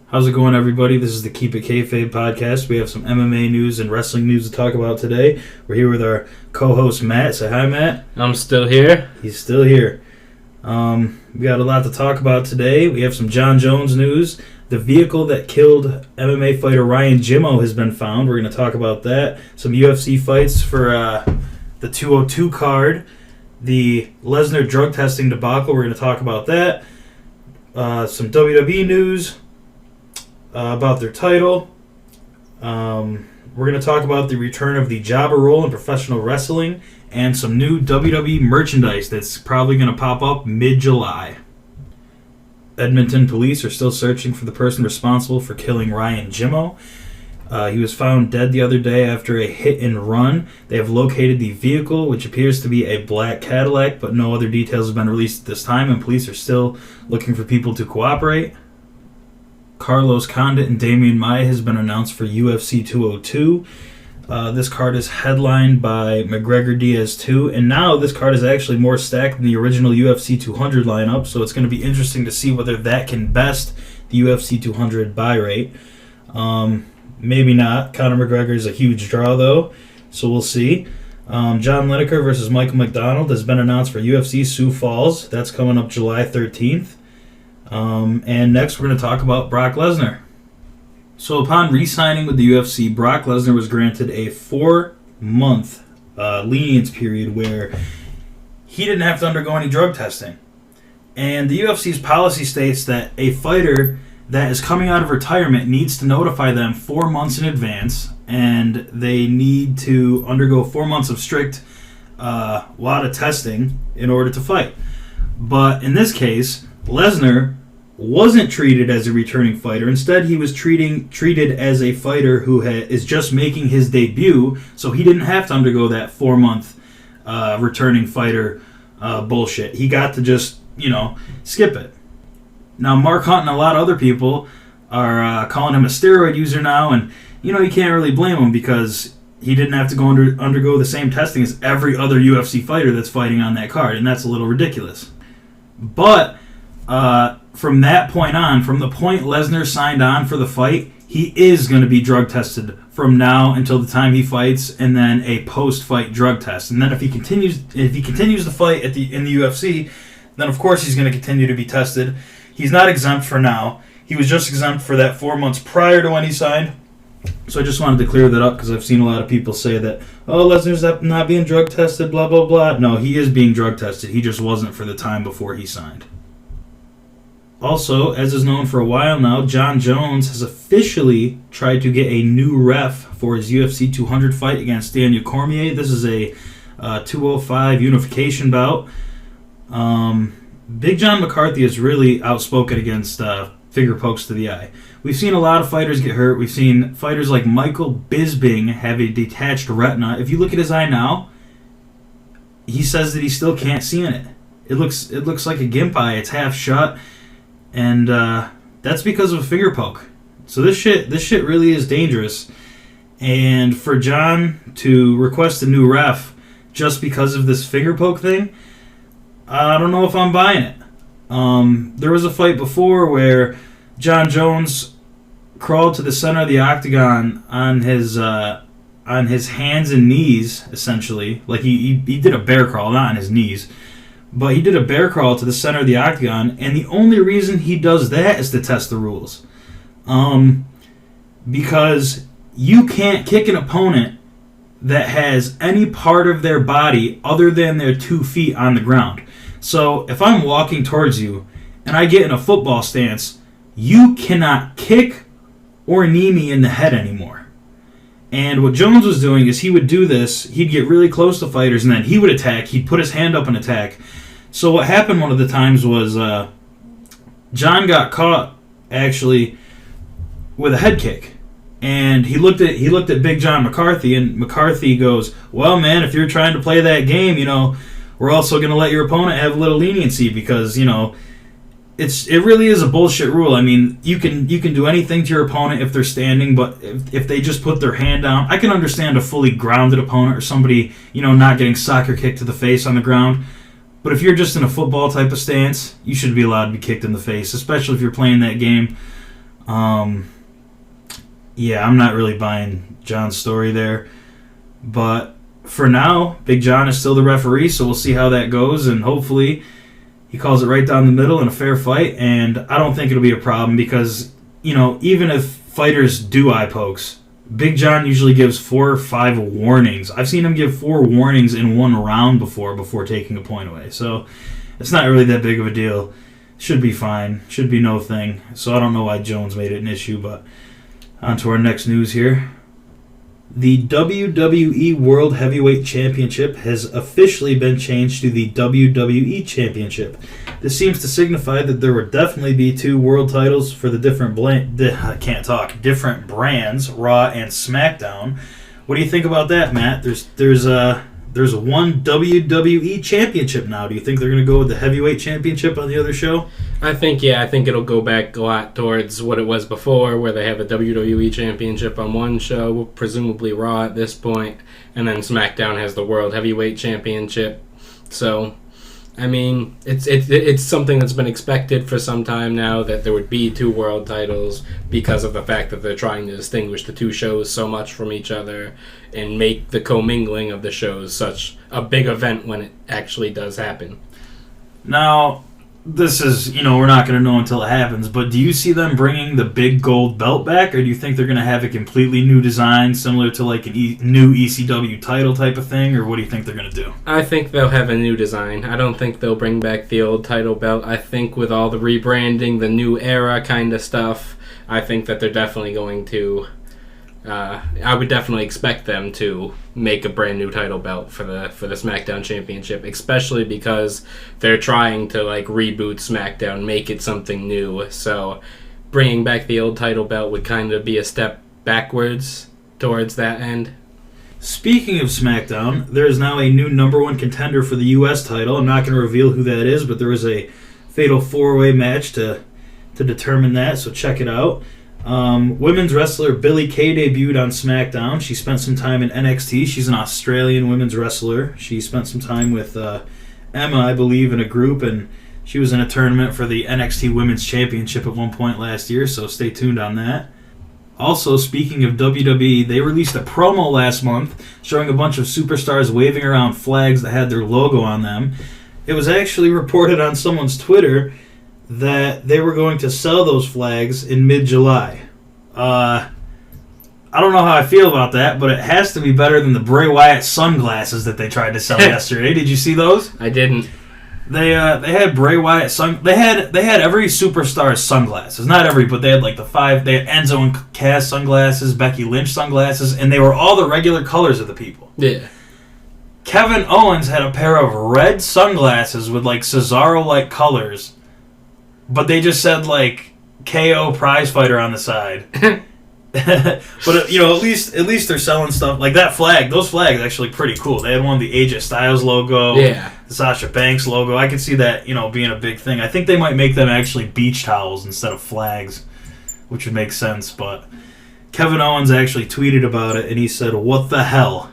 How's it going, everybody? This is the Keep It Kayfabe podcast. We have some MMA news and wrestling news to talk about today. We're here with our co-host, Matt. Say hi, Matt. I'm still here. He's still here. We got a lot to talk about today. We have some Jon Jones news. The vehicle that killed MMA fighter Ryan Jimmo has been found. We're going to talk about that. Some UFC fights for the 202 card. The Lesnar drug testing debacle. We're going to talk about that. Some WWE news. About their title. We're going to talk about the return of the jobber role in professional wrestling and some new WWE merchandise that's probably going to pop up mid-July. Edmonton police are still searching for the person responsible for killing Ryan Jimmo. He was found dead the other day after a hit and run. They have located the vehicle, which appears to be a black Cadillac, but no other details have been released at this time, and police are still looking for people to cooperate. Carlos Condit and Damian Maia has been announced for UFC 202. This card is headlined by McGregor Diaz 2, and now this card is actually more stacked than the original UFC 200 lineup, so it's going to be interesting to see whether that can best the UFC 200 buy rate. Maybe not. Conor McGregor is a huge draw, though, so we'll see. John Lineker versus Michael McDonald has been announced for UFC Sioux Falls. That's coming up July 13th. And next we're going to talk about Brock Lesnar. So upon re-signing with the UFC, Brock Lesnar was granted a 4-month lenience period where he didn't have to undergo any drug testing. And the UFC's policy states that a fighter that is coming out of retirement needs to notify them 4 months in advance, and they need to undergo 4 months of strict WADA testing in order to fight. But in this case, Lesnar wasn't treated as a returning fighter. Instead, he was treated as a fighter who is just making his debut, so he didn't have to undergo that 4-month returning fighter bullshit. He got to just, skip it. Now, Mark Hunt and a lot of other people are calling him a steroid user now, and, you can't really blame him because he didn't have to go undergo the same testing as every other UFC fighter that's fighting on that card, and that's a little ridiculous. But from that point on, from the point Lesnar signed on for the fight, he is going to be drug tested from now until the time he fights, and then a post-fight drug test. And then if he continues to fight in the UFC, then of course he's going to continue to be tested. He's not exempt for now. He was just exempt for that 4 months prior to when he signed. So I just wanted to clear that up because I've seen a lot of people say that, Lesnar's not being drug tested, blah, blah, blah. No, he is being drug tested. He just wasn't for the time before he signed. Also, as is known for a while now, Jon Jones has officially tried to get a new ref for his UFC 200 fight against Daniel Cormier. This is a 205 unification bout. Big John McCarthy is really outspoken against finger pokes to the eye. We've seen a lot of fighters get hurt. We've seen fighters like Michael Bisping have a detached retina. If you look at his eye now, he says that he still can't see in it. It looks like a gimp eye. It's half shut. And that's because of a finger poke. So this shit really is dangerous. And for John to request a new ref just because of this finger poke thing, I don't know if I'm buying it. There was a fight before where Jon Jones crawled to the center of the octagon on his hands and knees, essentially. Like he did a bear crawl, not on his knees. But he did a bear crawl to the center of the octagon, and the only reason he does that is to test the rules. Because you can't kick an opponent that has any part of their body other than their 2 feet on the ground. So if I'm walking towards you and I get in a football stance, you cannot kick or knee me in the head anymore. And what Jones was doing is he would do this, he'd get really close to fighters, and then he would attack, he'd put his hand up and attack. So what happened one of the times was John got caught, actually, with a head kick. And he looked at Big John McCarthy, and McCarthy goes, well, man, if you're trying to play that game, we're also going to let your opponent have a little leniency because, it really is a bullshit rule. I mean, you can do anything to your opponent if they're standing, but if they just put their hand down, I can understand a fully grounded opponent or somebody, not getting soccer kicked to the face on the ground. But if you're just in a football type of stance, you should be allowed to be kicked in the face, especially if you're playing that game. Yeah, I'm not really buying John's story there. But for now, Big John is still the referee, so we'll see how that goes, and hopefully he calls it right down the middle in a fair fight, and I don't think it'll be a problem because, even if fighters do eye pokes, Big John usually gives 4 or 5 warnings. I've seen him give 4 warnings in one round before taking a point away, so it's not really that big of a deal. Should be fine. Should be no thing. So I don't know why Jones made it an issue, but on to our next news here. The WWE World Heavyweight Championship has officially been changed to the WWE Championship. This seems to signify that there would definitely be 2 world titles for the different different brands, Raw and SmackDown. What do you think about that, Matt? There's one WWE Championship now. Do you think they're going to go with the Heavyweight Championship on the other show? I think it'll go back a lot towards what it was before, where they have a WWE Championship on one show, presumably Raw at this point, and then SmackDown has the World Heavyweight Championship. So, I mean, it's something that's been expected for some time now, that there would be 2 world titles because of the fact that they're trying to distinguish the 2 shows so much from each other and make the commingling of the shows such a big event when it actually does happen. Now, this is, we're not going to know until it happens, but do you see them bringing the big gold belt back, or do you think they're going to have a completely new design similar to like a new ECW title type of thing, or what do you think they're going to do? I think they'll have a new design. I don't think they'll bring back the old title belt. I think with all the rebranding, the new era kind of stuff, I think that they're definitely going to... I would definitely expect them to make a brand new title belt for the SmackDown Championship, especially because they're trying to reboot SmackDown, make it something new. So bringing back the old title belt would kind of be a step backwards towards that end. Speaking of SmackDown, there is now a new number 1 contender for the U.S. title. I'm not going to reveal who that is, but there was a fatal 4-way match to determine that, so check it out. Women's wrestler Billie Kay debuted on SmackDown. She spent some time in NXT. She's an Australian women's wrestler. She spent some time with Emma, I believe, in a group, and she was in a tournament for the NXT Women's Championship at one point last year, so stay tuned on that. Also, speaking of WWE, they released a promo last month showing a bunch of superstars waving around flags that had their logo on them. It was actually reported on someone's Twitter that they were going to sell those flags in mid-July. I don't know how I feel about that, but it has to be better than the Bray Wyatt sunglasses that they tried to sell yesterday. Did you see those? I didn't. They had Bray Wyatt they had every superstar's sunglasses. Not every, but they had the 5. They had Enzo and Cass sunglasses, Becky Lynch sunglasses, and they were all the regular colors of the people. Yeah. Kevin Owens had a pair of red sunglasses with Cesaro-like colors. But they just said KO prize fighter on the side. But at least they're selling stuff like that flag. Those flags are actually pretty cool. They had one of the AJ Styles logo, yeah, the Sasha Banks logo. I could see that being a big thing. I think they might make them actually beach towels instead of flags, which would make sense. But Kevin Owens actually tweeted about it, and he said, "What the hell?"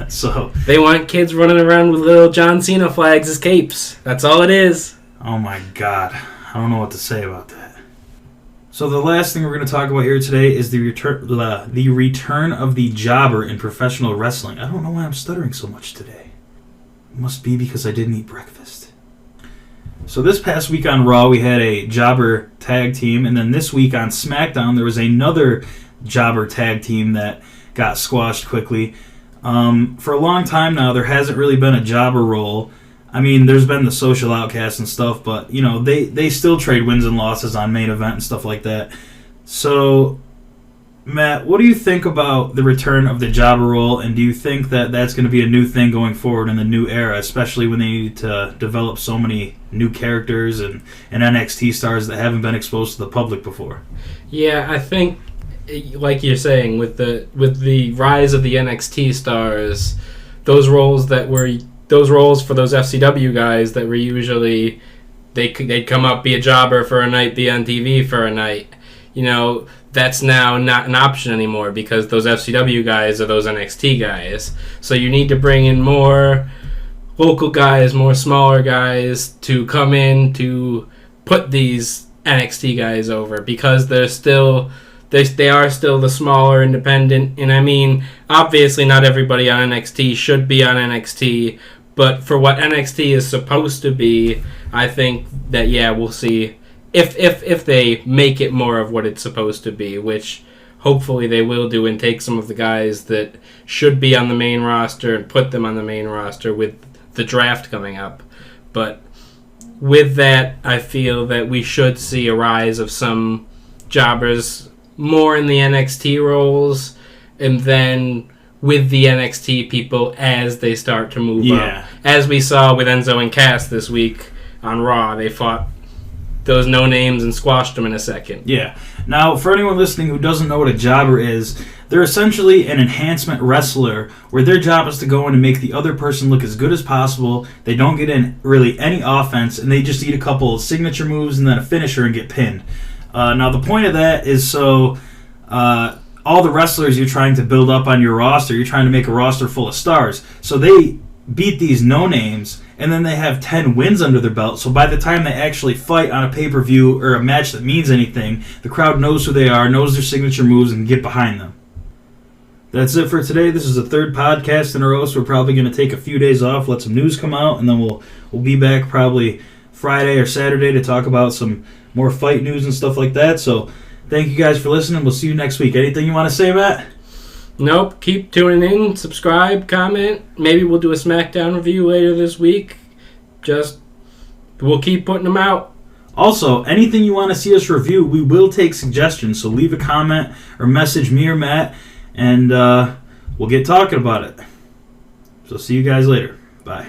So they want kids running around with little John Cena flags as capes. That's all it is. Oh my God. I don't know what to say about that. So the last thing we're going to talk about here today is the return of the jobber in professional wrestling. I don't know why I'm stuttering so much today. It must be because I didn't eat breakfast. So this past week on Raw, we had a jobber tag team, and then this week on SmackDown, there was another jobber tag team that got squashed quickly. For a long time now, there hasn't really been a jobber role. I mean, there's been the social outcasts and stuff, but, they still trade wins and losses on main event and stuff like that. So, Matt, what do you think about the return of the jobber role, and do you think that that's going to be a new thing going forward in the new era, especially when they need to develop so many new characters and NXT stars that haven't been exposed to the public before? Yeah, I think, like you're saying, with the rise of the NXT stars, those roles for those FCW guys that were usually they'd come up, be a jobber for a night, be on TV for a night. That's now not an option anymore because those FCW guys are those NXT guys. So you need to bring in more local guys, more smaller guys to come in to put these NXT guys over because they are still the smaller independent. And I mean, obviously not everybody on NXT should be on NXT, but for what NXT is supposed to be, I think that, yeah, we'll see if they make it more of what it's supposed to be, which hopefully they will do, and take some of the guys that should be on the main roster and put them on the main roster with the draft coming up. But with that, I feel that we should see a rise of some jobbers more in the NXT roles, and then with the NXT people as they start to move up. As we saw with Enzo and Cass this week on Raw, they fought those no-names and squashed them in a second. Yeah. Now, for anyone listening who doesn't know what a jobber is, they're essentially an enhancement wrestler where their job is to go in and make the other person look as good as possible. They don't get in really any offense, and they just eat a couple of signature moves and then a finisher and get pinned. Now, the point of that is so all the wrestlers you're trying to build up on your roster, you're trying to make a roster full of stars. So they beat these no-names, and then they have 10 wins under their belt. So by the time they actually fight on a pay-per-view or a match that means anything, the crowd knows who they are, knows their signature moves, and can get behind them. That's it for today. This is the third podcast in a row, so we're probably going to take a few days off, let some news come out, and then we'll be back probably Friday or Saturday to talk about some more fight news and stuff like that. So thank you guys for listening. We'll see you next week. Anything you want to say, Matt? Nope. Keep tuning in. Subscribe. Comment. Maybe we'll do a SmackDown review later this week. We'll keep putting them out. Also, anything you want to see us review, we will take suggestions. So leave a comment or message me or Matt, and we'll get talking about it. So see you guys later. Bye.